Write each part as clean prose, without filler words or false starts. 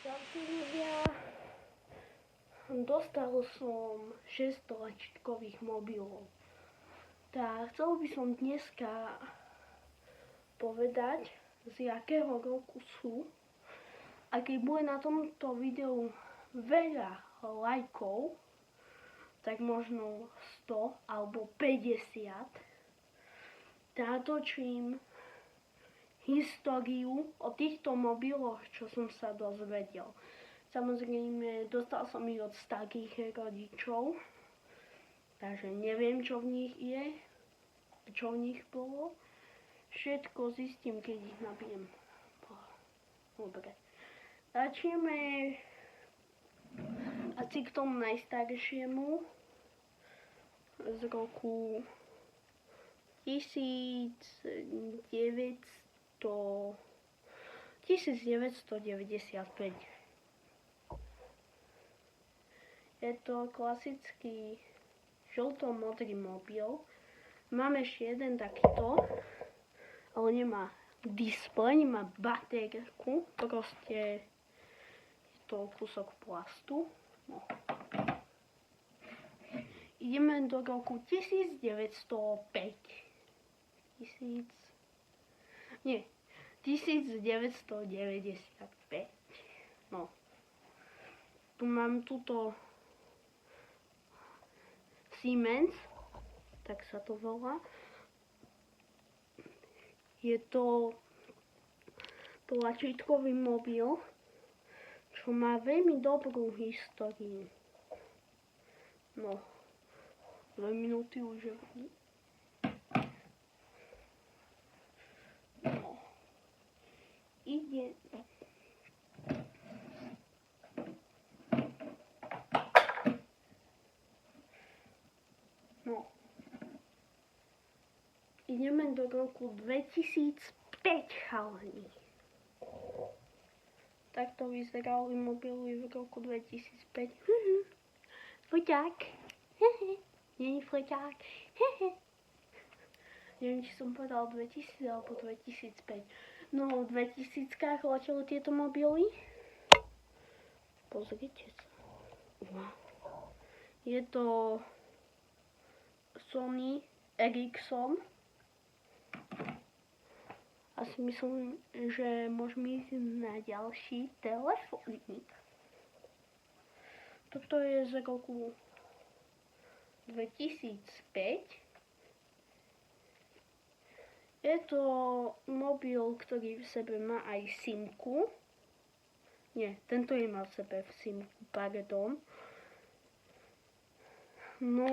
Čaute ľudia, dostal som 6 tlačítkových mobilov. Tak chcel by som dneska povedať, z jakého roku sú. A keď bude na tomto videu veľa lajkov, tak možno 100 alebo 50, natočím históriu o týchto mobiloch, čo som sa dozvedel. Samozrejme, dostal som ich od starých rodičov, takže neviem, čo v nich je, čo v nich bolo. Všetko zistím, keď ich nabijem. Dobre. Začneme asi k tomu najstaršiemu z roku 1995. Je to klasický žlto-modrý mobil. Mám ešte jeden takýto, ale nemá displej, nemá baterku, proste je to kúsok plastu. No. Ideme do roku 1905. 1995. No. Tu mám túto Siemens, tak sa to volá. Je to tlačítkový mobil, čo má veľmi dobrú históriu. No, 2 minúty už je. No. Ide. No. Ideme do roku 2005, chalani. Takto vyzerali mobily v roku 2005. Foťák. Nie je foťák. Neviem, či som povedal 2000 alebo 2005. No, v 2000-kách leteli tieto mobily. Pozrite sa. Je to Sony Ericsson. Asi myslím, že môžeme ísť na ďalší telefónik. Toto je z roku 2005. Je to mobil, ktorý v sebe má aj simku. Nie, tento nemá v sebe v simku, pardon. No,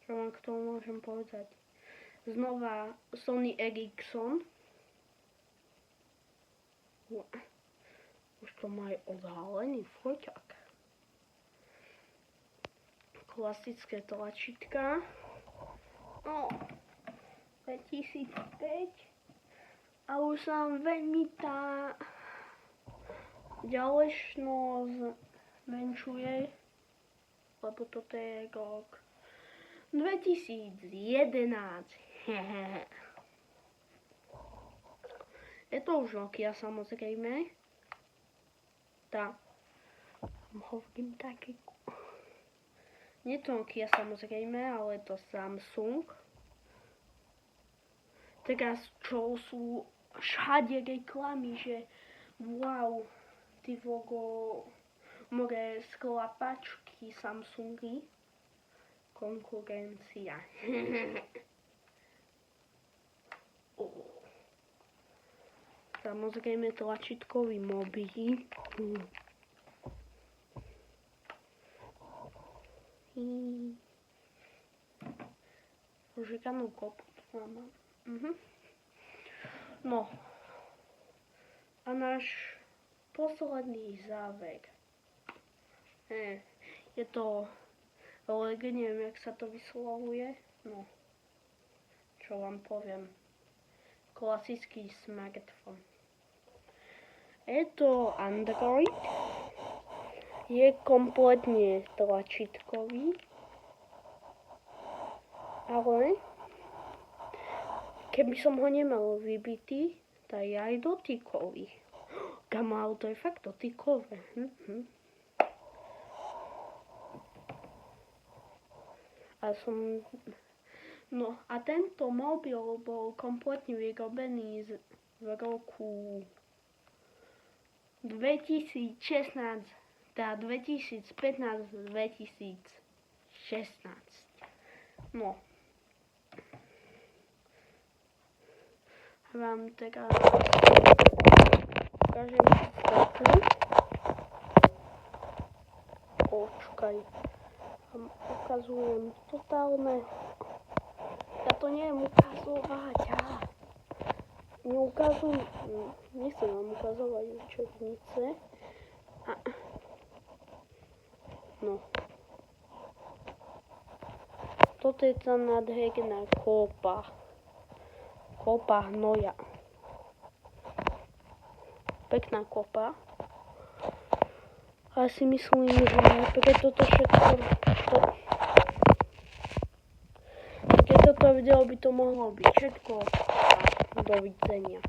čo vám k tomu môžem povedať? Znova Sony Ericsson. Už to má aj odhalený foťák. Klasické tlačítka. 2005. A už sa veľmi tá ďalečnosť zmenšuje, lebo toto je rok 2011. Je to už Nokia, samozrejme. Tá. Hovorím také. Nie to Nokia, samozrejme, ale je to Samsung. Teraz čo sú všade reklamy, že wow, ty vogo, more sklapačky Samsungy. Konkurencia. Samozrejme tlačítkový mobil. Požikanú kopu tu mám. No. A náš posledný záver. Je to neviem, jak sa to vyslovuje. No. Čo vám poviem. Klasický smartfón. Je to Android. Je kompletne tlačítkový. Ale keby som ho nemal vybitý, tak je aj dotykový. Kamo, auto je fakt dotykové. No a tento mobil bol kompletne vyrobený v roku 2016, teda 2015-2016. No. Vám teraz ukážem fotku. Počkaj. Vám ukazujem totálne. Ja to neviem ukazovať. Nechcem vám ukazovať učebnice. No. Toto je tá nádherná kopa. Kopa hnoja. Pekná kopa. A si myslím, že preto to všetko... Keď toto video by to mohlo byť všetko. Dovidenia.